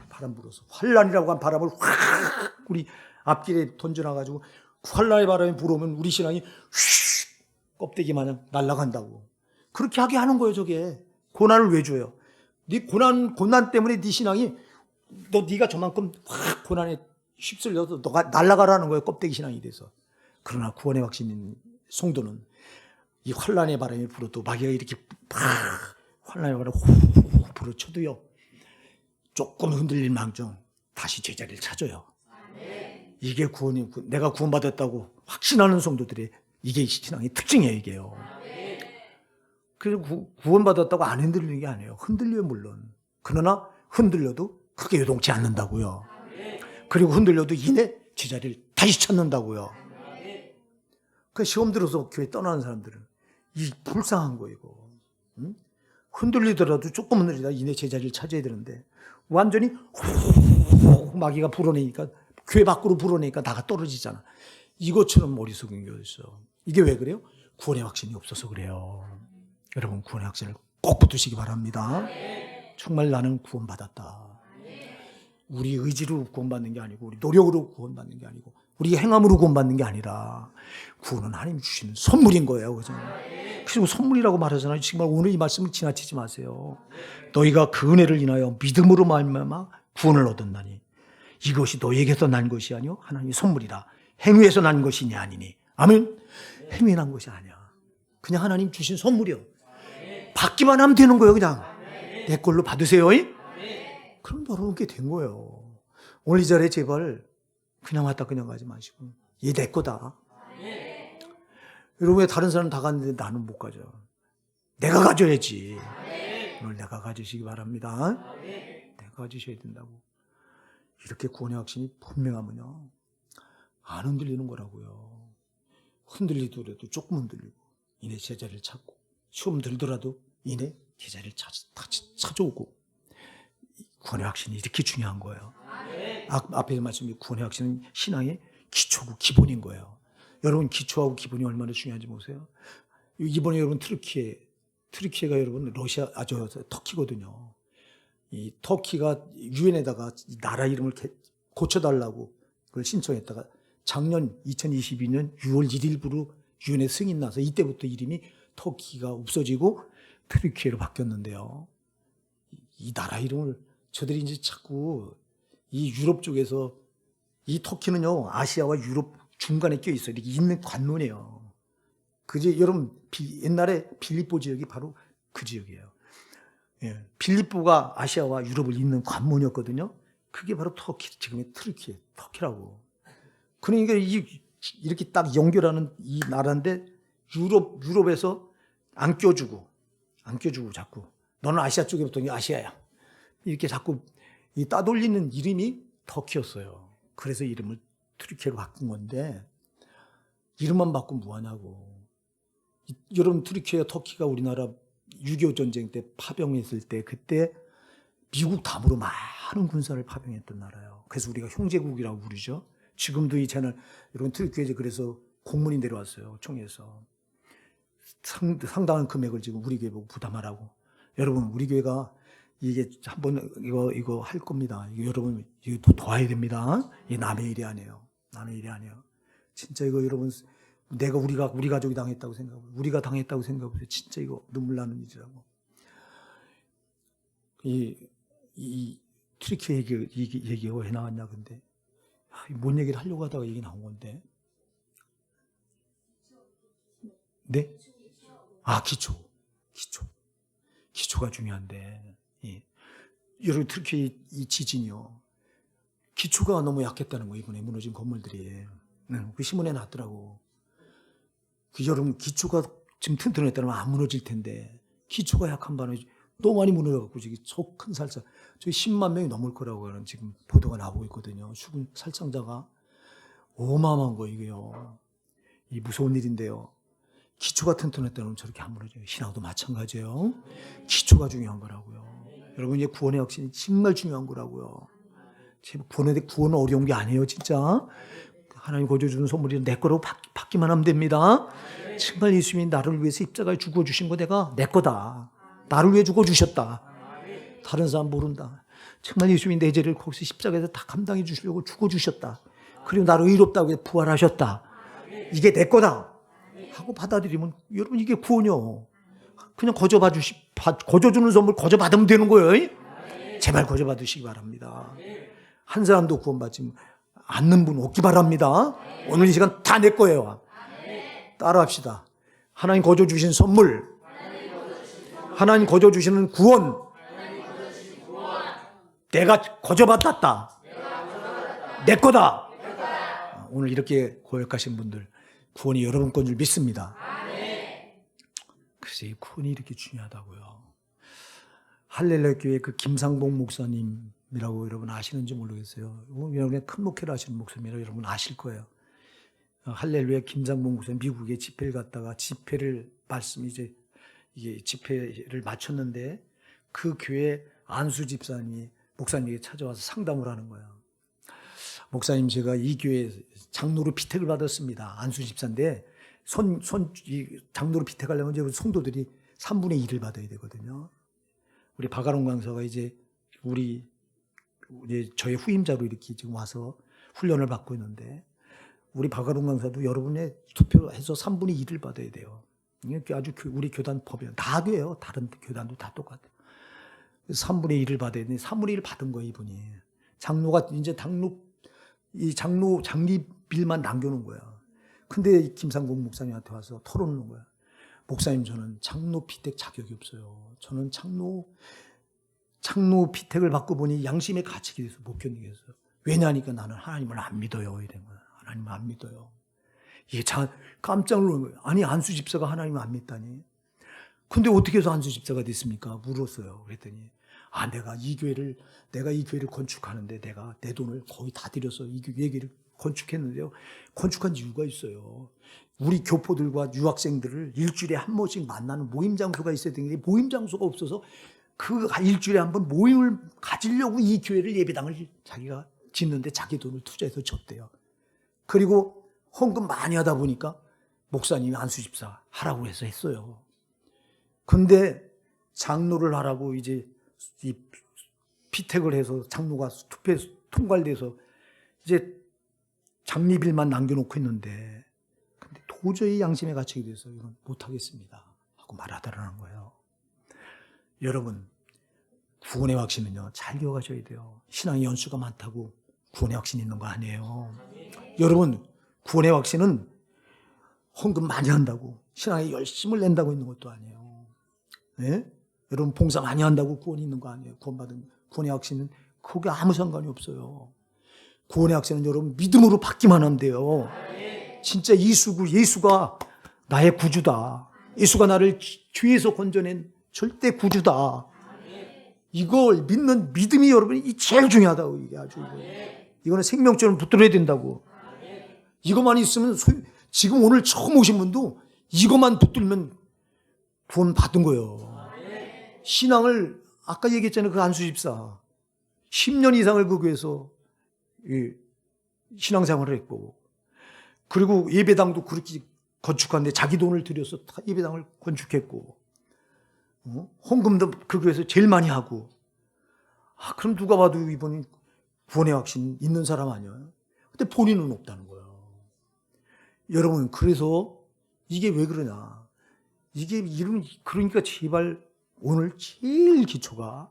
바람 불어서, 환란이라고 한 바람을 확 우리 앞길에 던져놔가지고 환란의 바람이 불어오면 우리 신앙이 휙 껍데기 마냥 날아간다고. 그렇게 하게 하는 거예요. 저게 고난을 왜 줘요? 네 고난 때문에 네 신앙이, 네가 저만큼 확 고난에 휩쓸려서 너가 날아가라는 거예요. 껍데기 신앙이 돼서. 그러나 구원의 확신인 성도는 이 환란의 바람이 불어도, 마귀가 이렇게 팍 환란의 바람이 훅 불어쳐도요, 조금 흔들릴 망정 다시 제자리를 찾아요. 이게 구원이, 내가 구원받았다고 확신하는 성도들의 이게 신앙의 특징이에요. 이게요. 그래서 구원받았다고 안 흔들리는 게 아니에요. 흔들려요, 물론. 그러나 흔들려도 크게 요동치 않는다고요. 그리고 흔들려도 이내 제자리를 다시 찾는다고요. 그 시험 들어서 교회 떠나는 사람들은 이 불쌍한 거 이거. 응? 흔들리더라도 조금 흔들리다 이내 제자리를 찾아야 되는데 완전히 마귀가 불어내니까, 교회 밖으로 불어내니까 나가 떨어지잖아. 이것처럼 머릿속인 게 어딨어. 이게 왜 그래요? 구원의 확신이 없어서 그래요. 여러분 구원의 확신을 꼭 붙드시기 바랍니다. 정말 나는 구원받았다. 우리 의지로 구원받는 게 아니고 우리 노력으로 구원받는 게 아니고 우리 행함으로 구원받는 게 아니라 구원은 하나님 주시는 선물인 거예요. 그죠? 그리고 선물이라고 말하잖아요. 정말 오늘 이 말씀을 지나치지 마세요. 너희가 그 은혜를 인하여 믿음으로 말미암아 구원을 얻었나니 이것이 너희에게서 난 것이 아니요 하나님의 선물이라. 행위에서 난 것이니 아니니. 아멘. 행위에 난 것이 아니야. 그냥 하나님 주신 선물이요. 받기만 하면 되는 거예요. 그냥 내 걸로 받으세요. 그럼 여러분께 된 거예요. 오늘 이 자리에 제발 그냥 왔다 그냥 가지 마시고 얘 내 거다. 여러분 왜 다른 사람 다 갔는데 나는 못 가져. 내가 가져야지. 오늘 내가 가지시기 바랍니다. 내가 가지셔야 된다고. 이렇게 구원의 확신이 분명하면요 안 흔들리는 거라고요. 흔들리더라도 조금 흔들리고 이내 제자리를 찾고 시험 들더라도 이내 제자리를 찾아오고. 구원의 확신이 이렇게 중요한 거예요. 앞에 말씀이 구원의 확신은 신앙의 기초고 기본인 거예요. 여러분 기초하고 기본이 얼마나 중요한지 보세요. 이번에 여러분 트르키예가 여러분 터키거든요. 이 터키가 유엔에다가 나라 이름을 고쳐달라고 그걸 신청했다가 작년 2022년 6월 1일부로 유엔에 승인 나서 이때부터 이름이 터키가 없어지고 트르키예로 바뀌었는데요. 이 나라 이름을 저들이 이제 자꾸 이 유럽 쪽에서 이 터키는요 아시아와 유럽 중간에 껴 있어요. 이렇게 있는 관문이에요. 그지 여러분 옛날에 빌립보 지역이 바로 그 지역이에요. 예, 빌립보가 아시아와 유럽을 잇는 관문이었거든요. 그게 바로 터키 지금의 터키라고. 그러니까 이렇게 딱 연결하는 이 나라인데 유럽에서 안 껴주고 자꾸 너는 아시아 쪽에 붙더니 아시아야. 이렇게 자꾸 따돌리는 이름이 터키였어요. 그래서 이름을 트르키예로 바꾼 건데 이름만 바꾸면 뭐하냐고. 여러분 트르키예와 터키가 우리나라 6.25 전쟁 때 파병했을 때 그때 미국 담으로 많은 군사를 파병했던 나라예요. 그래서 우리가 형제국이라고 부르죠. 지금도 이 채널 여러분 트르키예에 그래서 공문이 내려왔어요. 총회에서 상당한 금액을 지금 우리 교회 보고 부담하라고. 여러분 우리 교회가 이게 한번 이거 할 겁니다. 이거 여러분 이거 도와야 됩니다. 이게 남의 일이 아니에요. 남의 일이 아니에요. 진짜 이거 여러분 우리 가족이 당했다고 생각하고 우리가 당했다고 생각하고 진짜 이거 눈물 나는 일이라고. 이 트리키 얘기가 왜 나왔냐 근데 뭔 얘기를 하려고 하다가 얘기 나온 건데. 네? 기초가 중요한데. 여러분 트르키 이 지진이요. 기초가 너무 약했다는 거예요. 이번에 무너진 건물들이. 그 신문에 났더라고. 여러분 기초가 지금 튼튼했다면 안 무너질 텐데 기초가 약한 바람에 너무 많이 무너져갖고 저 큰 살상 저기 10만 명이 넘을 거라고 하는 지금 보도가 나오고 있거든요. 죽은 살상자가 어마어마한 거 이게요. 이 무서운 일인데요. 기초가 튼튼했다면 저렇게 안 무너져요. 신앙도 마찬가지예요. 기초가 중요한 거라고요. 여러분 이제 구원의 확신이 정말 중요한 거라고요. 구원은 어려운 게 아니에요, 진짜. 하나님 거저주는 선물이 내 거로 받기만 하면 됩니다. 정말 예수님이 나를 위해서 십자가에 죽어주신 거 내가 내 거다. 나를 위해 죽어주셨다. 다른 사람 모른다. 정말 예수님이 내 죄를 거기서 십자가에서 다 감당해 주시려고 죽어주셨다. 그리고 나를 의롭다고 해서 부활하셨다. 이게 내 거다 하고 받아들이면 여러분 이게 구원이요. 그냥 거저주는 선물 거저받으면 되는 거예요. 제발 거저받으시기 바랍니다. 한 사람도 구원받지 않는 분 없기 바랍니다. 오늘 이 시간 다 내 거예요. 따라합시다. 하나님 거저주신 선물, 하나님 거저주시는 구원, 내가 거저받았다. 내 거다. 오늘 이렇게 고백하신 분들 구원이 여러분 건 줄 믿습니다. 글쎄 이 구원이 이렇게 중요하다고요. 할렐루야 교회 그 김상봉 목사님이라고 여러분 아시는지 모르겠어요. 여러분의 큰 목회를 하시는 목사님이라고 여러분 아실 거예요. 할렐루야 김상봉 목사님 미국에 집회를 갔다가 집회를 마쳤는데 그 교회 안수 집사님이 목사님에게 찾아와서 상담을 하는 거예요. 목사님 제가 이 교회 장로로 피택을 받았습니다. 안수 집사인데 이 장로로 피택하려면 이제 성도들이 3분의 1을 받아야 되거든요. 우리 박아론 강사가 이제 저의 후임자로 이렇게 지금 와서 훈련을 받고 있는데, 우리 박아론 강사도 여러분의 투표해서 3분의 1을 받아야 돼요. 이게 아주 우리 교단 법이에요. 다 돼요. 다른 교단도 다 똑같아요. 3분의 1을 받아야 되는데 3분의 1을 받은 거예요, 이분이. 장로가 이제 장립일만 남겨놓은 거야. 근데 김상국 목사님한테 와서 털어놓는 거야. 목사님, 저는 장로 피택 자격이 없어요. 저는 장로 피택을 받고 보니 양심의 가책이 돼서 못 견디겠어요. 왜냐하니까 나는 하나님을 안 믿어요. 이런 거야. 하나님을 안 믿어요. 이게 깜짝 놀란 거예요. 아니, 안수 집사가 하나님을 안 믿다니. 근데 어떻게 해서 안수 집사가 됐습니까? 물었어요. 그랬더니, 내가 이 교회를 건축하는데 내가 내 돈을 거의 다 들여서 이 교회를 건축했는데요. 건축한 이유가 있어요. 우리 교포들과 유학생들을 일주일에 한 번씩 만나는 모임 장소가 있어야 되는데 모임 장소가 없어서 그 일주일에 한 번 모임을 가지려고 이 교회를 예배당을 자기가 짓는데 자기 돈을 투자해서 졌대요. 그리고 헌금 많이 하다 보니까 목사님이 안수집사 하라고 해서 했어요. 근데 장로를 하라고 이제 이 피택을 해서 장로가 투표에 통과돼서 이제 장립일만 남겨놓고 있는데, 근데 도저히 양심의 가책이 돼서 이건 못하겠습니다 하고 말하더라는 거예요. 여러분, 구원의 확신은요, 잘 기억하셔야 돼요. 신앙의 연수가 많다고 구원의 확신이 있는 거 아니에요. 여러분, 구원의 확신은 헌금 많이 한다고 신앙에 열심을 낸다고 있는 것도 아니에요. 네? 여러분, 봉사 많이 한다고 구원이 있는 거 아니에요. 구원의 확신은 그게 아무 상관이 없어요. 구원의 확신은 여러분 믿음으로 받기만 하면 돼요. 진짜 예수가 나의 구주다. 예수가 나를 죄에서 건져낸 절대 구주다. 이걸 믿는 믿음이 여러분이 제일 중요하다고. 이게 아주 이거는 생명처럼 붙들어야 된다고. 이것만 있으면 지금 오늘 처음 오신 분도 이것만 붙들면 구원 받은 거예요. 신앙을 아까 얘기했잖아요. 그 안수집사 10년 이상을 그 교회에서 신앙생활을 했고, 그리고 예배당도 그렇게 건축하는데 자기 돈을 들여서 예배당을 건축했고, 헌금도 그 교회에서 제일 많이 하고. 그럼 누가 봐도 이분이 구원의 확신 있는 사람 아니야? 근데 본인은 없다는 거야. 여러분, 그래서 이게 왜 그러냐? 그러니까 제발 오늘 제일 기초가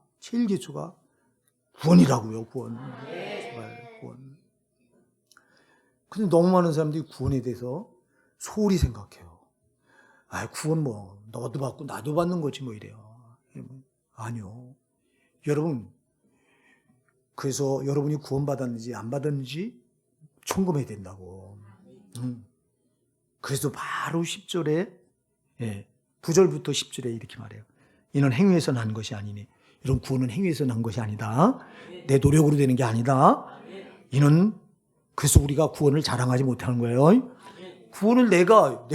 구원이라고요. 구원. 제발 구원. 근데 너무 많은 사람들이 구원에 대해서 소홀히 생각해요. 구원 너도 받고 나도 받는 거지 이래요. 아니요. 여러분, 그래서 여러분이 구원받았는지 안 받았는지 점검해야 된다고. 그래서 바로 10절에 9절부터 10절에 이렇게 말해요. 이는 행위에서 난 것이 아니니. 이런 구원은 행위에서 난 것이 아니다. 내 노력으로 되는 게 아니다. 이는 그래서 우리가 구원을 자랑하지 못하는 거예요. 구원을 내가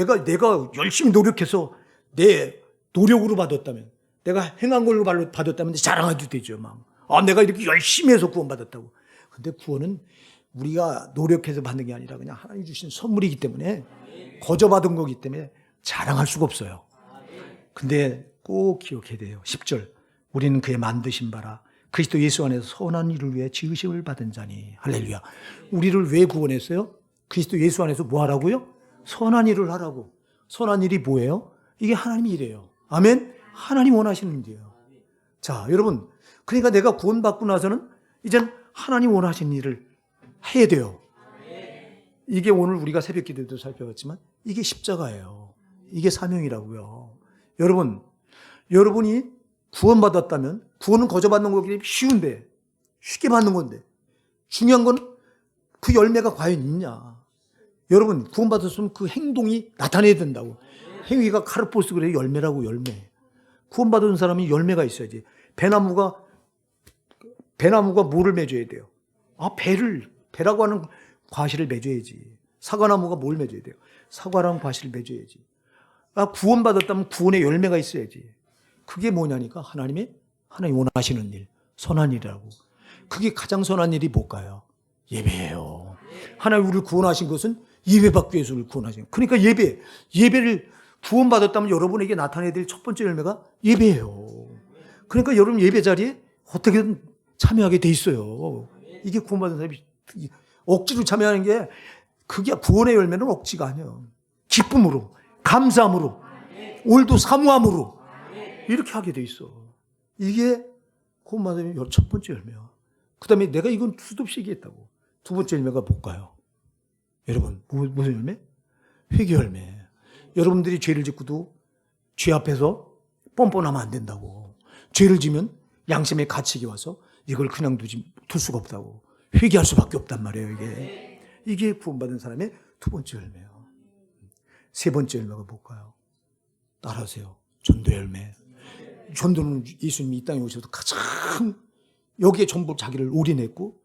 열심히 노력해서 내 노력으로 받았다면, 내가 행한 걸로 받았다면 자랑해도 되죠. 내가 이렇게 열심히 해서 구원받았다고. 근데 구원은 우리가 노력해서 받는 게 아니라 그냥 하나님 주신 선물이기 때문에, 거저 받은 거기 때문에 자랑할 수가 없어요. 근데 꼭 기억해야 돼요. 10절. 우리는 그의 만드신 바라 그리스도 예수 안에서 선한 일을 위해 지으심을 받은 자니. 할렐루야. 우리를 왜 구원했어요? 그리스도 예수 안에서 뭐 하라고요? 선한 일을 하라고. 선한 일이 뭐예요? 이게 하나님의 일이에요. 아멘? 하나님 원하시는 일이에요. 자, 여러분, 그러니까 내가 구원받고 나서는 이젠 하나님 원하시는 일을 해야 돼요. 이게 오늘 우리가 새벽 기도도 살펴봤지만 이게 십자가예요. 이게 사명이라고요. 여러분이 구원받았다면, 구원은 거저 받는 거기 때문에 쉬운데, 쉽게 받는 건데, 중요한 건 그 열매가 과연 있냐. 여러분, 구원받았으면 그 행동이 나타내야 된다고. 행위가 카르포스 그래요. 열매라고. 열매. 구원받은 사람이 열매가 있어야지. 배나무가 뭐를 맺어야 돼요? 배라고 하는 과실을 맺어야지. 사과나무가 뭘 맺어야 돼요? 사과라는 과실을 맺어야지. 구원받았다면 구원의 열매가 있어야지. 그게 뭐냐니까 하나님 원하시는 일, 선한 일이라고. 그게 가장 선한 일이 뭘까요? 예배예요. 하나님 우리를 구원하신 것은 예배받기 위해서 우리를 구원하신 거예요. 그러니까 예배를 구원받았다면 여러분에게 나타내야 될 첫 번째 열매가 예배예요. 그러니까 여러분 예배 자리에 어떻게든 참여하게 돼 있어요. 이게 구원받은 사람이 억지로 참여하는 게 그게 구원의 열매는 억지가 아니에요. 기쁨으로, 감사함으로, 오늘도 사모함으로 이렇게 하게 돼 있어. 이게 구원받은 첫 번째 열매야. 그 다음에 내가 이건 수도 없이 얘기했다고. 두 번째 열매가 뭘까요? 여러분 무슨 열매? 회개 열매. 여러분들이 죄를 짓고도 죄 앞에서 뻔뻔하면 안 된다고. 죄를 지면 양심의 가책이 와서 이걸 그냥 둘 수가 없다고. 회개할 수밖에 없단 말이에요. 이게 구원받은 사람의 두 번째 열매예요. 세 번째 열매가 뭘까요? 따라하세요. 전도 열매. 전도는 예수님이 이 땅에 오셔서 가장 여기에 전부 자기를 올인했고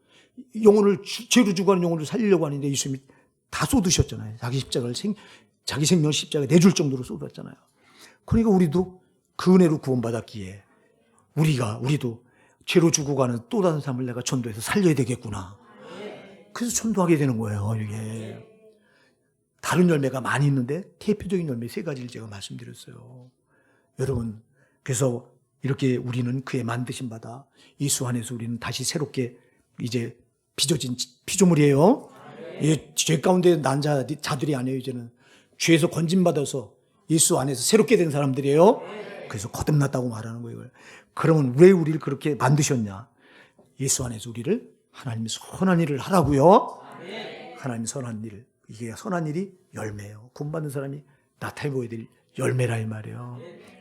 영혼을 죄로 죽어가는 영혼을 살리려고 하는데 예수님이 다 쏟으셨잖아요. 자기 생명 십자가에 내줄 정도로 쏟았잖아요. 그러니까 우리도 그 은혜로 구원받았기에 우리도 죄로 죽어가는 또 다른 삶을 내가 전도해서 살려야 되겠구나. 그래서 전도하게 되는 거예요. 이게 다른 열매가 많이 있는데 대표적인 열매 세 가지를 제가 말씀드렸어요. 여러분 그래서 이렇게 우리는 그의 만드신 바다 예수 안에서 우리는 다시 새롭게 이제 빚어진 피조물이에요. 죄 가운데 난 자들이 아니에요. 이제는 죄에서 건진받아서 예수 안에서 새롭게 된 사람들이에요. 그래서 거듭났다고 말하는 거예요. 그러면 왜 우리를 그렇게 만드셨냐? 예수 안에서 우리를 하나님이 선한 일을 하라고요. 하나님이 선한 일, 이게 선한 일이 열매예요. 구원받는 사람이 나타내 보여야 될 열매라 이 말이에요.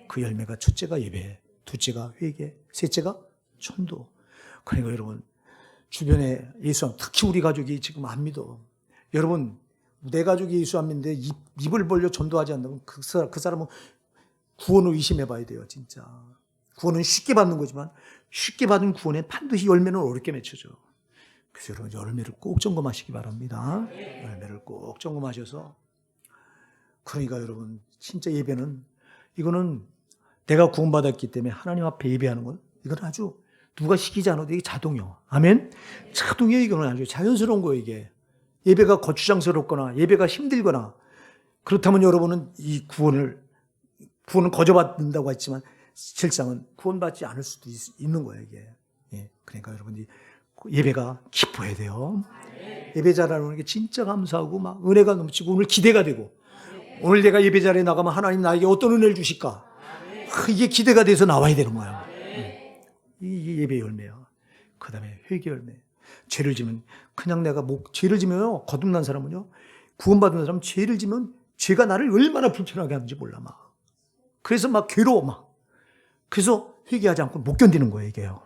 그 열매가 첫째가 예배, 둘째가 회개, 셋째가 전도. 그러니까 여러분 주변에 예수 안, 특히 우리 가족이 지금 안 믿어. 여러분 내 가족이 예수 안 믿는데 입을 벌려 전도하지 않는다면 그 사람은 구원을 의심해 봐야 돼요. 진짜 구원은 쉽게 받는 거지만 쉽게 받은 구원에 반드시 열매는 어렵게 맺혀져. 그래서 여러분 열매를 꼭 점검하시기 바랍니다. 열매를 꼭 점검하셔서 그러니까 여러분 진짜 예배는 이거는 내가 구원받았기 때문에 하나님 앞에 예배하는 건 이건 아주 누가 시키지 않아도 이게 자동이요. 아멘. 자동이에요. 이거는 아주 자연스러운 거예요. 이게 예배가 거추장스럽거나 예배가 힘들거나 그렇다면 여러분은 이 구원은 거저받는다고 했지만 실상은 구원받지 않을 수도 있는 거예요. 이게 그러니까 여러분이 예배가 기뻐야 돼요. 예배 잘하는 게 진짜 감사하고 막 은혜가 넘치고 오늘 기대가 되고 오늘 내가 예배 자리에 나가면 하나님 나에게 어떤 은혜를 주실까? 이게 기대가 돼서 나와야 되는 거예요. 이 예배 열매야. 그 다음에 회개 열매. 죄를 지면 그냥 내가 죄를 지면요 거듭난 사람은요 구원받은 사람은 죄를 지면 죄가 나를 얼마나 불편하게 하는지 몰라 막. 그래서 막 괴로워 막. 그래서 회개하지 않고 못 견디는 거예요 이게요.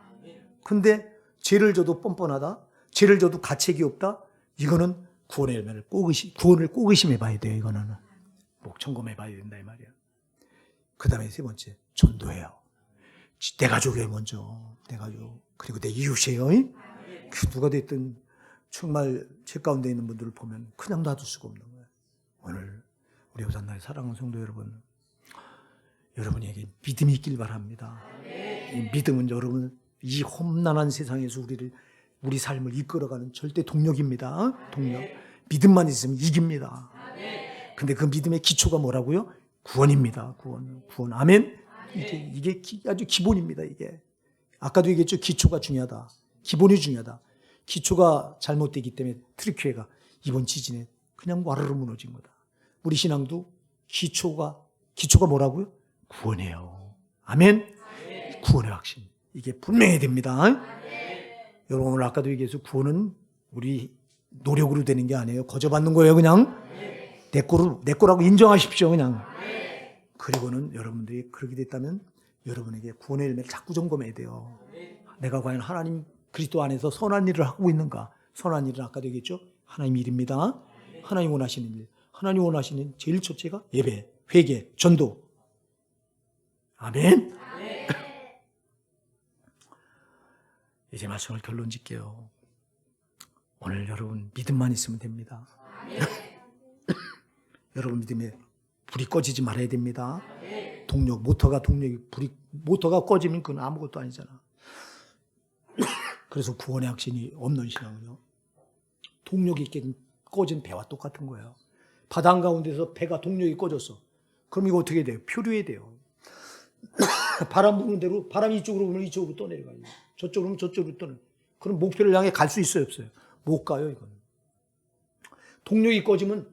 근데 죄를 져도 뻔뻔하다, 죄를 져도 가책이 없다. 이거는 구원의 열매를 구원을 꼭 의심해 봐야 돼요. 이거는 목 점검해 봐야 된다 이 말이야. 그 다음에 세 번째 전도해요. 내 가족이에요 먼저. 내 가족 그리고 내 이웃이에요. 누가 됐든 정말 제 가운데 있는 분들을 보면 그냥 놔둘 수가 없는 거예요. 오늘 우리 호산나의 사랑하는 성도 여러분, 여러분에게 믿음이 있길 바랍니다. 이 믿음은 여러분 이 험난한 세상에서 우리 삶을 이끌어가는 절대 동력입니다. 동력. 믿음만 있으면 이깁니다. 근데 그 믿음의 기초가 뭐라고요? 구원입니다. 구원. 아멘. 이게 아주 기본입니다. 이게 아까도 얘기했죠. 기초가 중요하다. 기본이 중요하다. 기초가 잘못되기 때문에 트리키에가 이번 지진에 그냥 와르르 무너진 거다. 우리 신앙도 기초가 뭐라고요? 구원이에요. 아멘. 구원의 확신. 이게 분명해야 됩니다. 여러분 오늘 아까도 얘기해서 구원은 우리 노력으로 되는 게 아니에요. 거저받는 거예요. 그냥 내 거라고 인정하십시오. 그냥. 그리고는 여러분들이 그렇게 됐다면 여러분에게 구원의 열매를 자꾸 점검해야 돼요. 내가 과연 하나님 그리스도 안에서 선한 일을 하고 있는가? 선한 일은 아까도 얘기했죠. 하나님 일입니다. 하나님 원하시는 일. 하나님 원하시는 제일 첫째가 예배, 회개, 전도. 아멘. 이제 말씀을 결론 짓게요. 오늘 여러분 믿음만 있으면 됩니다. 여러분 믿음에 불이 꺼지지 말아야 됩니다. 모터가 꺼지면 그건 아무것도 아니잖아. 그래서 구원의 확신이 없는 신앙은요. 동력 있게 꺼진 배와 똑같은 거예요. 바다 한가운데서 배가 동력이 꺼졌어. 그럼 이거 어떻게 돼요? 표류해야 돼요. 바람 부는 대로 바람이 이쪽으로 불면 이쪽으로 떠내려가요. 저쪽으로 불면 저쪽으로 떠내려가요. 그럼 목표를 향해 갈 수 있어요, 없어요? 못 가요, 이건. 동력이 꺼지면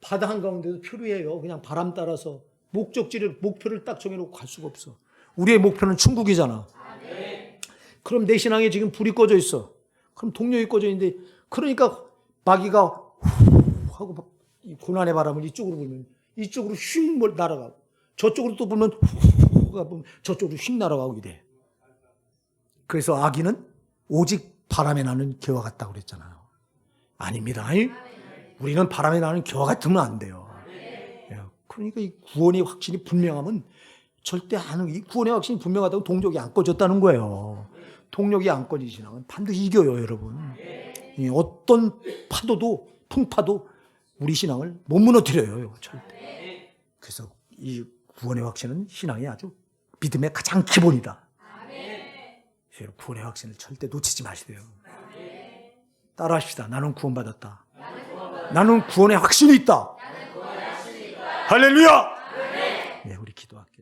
바다 한가운데서 표류해요. 그냥 바람 따라서 목표를 딱 정해놓고 갈 수가 없어. 우리의 목표는 천국이잖아. 그럼 내 신앙에 지금 불이 꺼져 있어. 그럼 동력이 꺼져 있는데, 그러니까 마귀가 후 하고 고난의 바람을 이쪽으로 불면 이쪽으로 휙 날아가고, 저쪽으로 또 불면 후 저쪽으로 휙 날아가고 이래. 그래서 아기는 오직 바람에 나는 개와 같다고 그랬잖아요. 아닙니다. 우리는 바람에 나는 개와 같으면 안 돼요. 그러니까 이 구원의 확신이 분명하면 절대 이 구원의 확신이 분명하다고 동력이 안 꺼졌다는 거예요. 동력이 안 꺼진 신앙은 반드시 이겨요, 여러분. 어떤 파도도, 풍파도 우리 신앙을 못 무너뜨려요, 절대. 그래서 이 구원의 확신은 신앙의 아주 믿음의 가장 기본이다. 구원의 확신을 절대 놓치지 마시세요. 따라합시다. 나는 구원받았다. 나는 구원의 확신이 있다. 할렐루야! 네, 우리 기도할게요.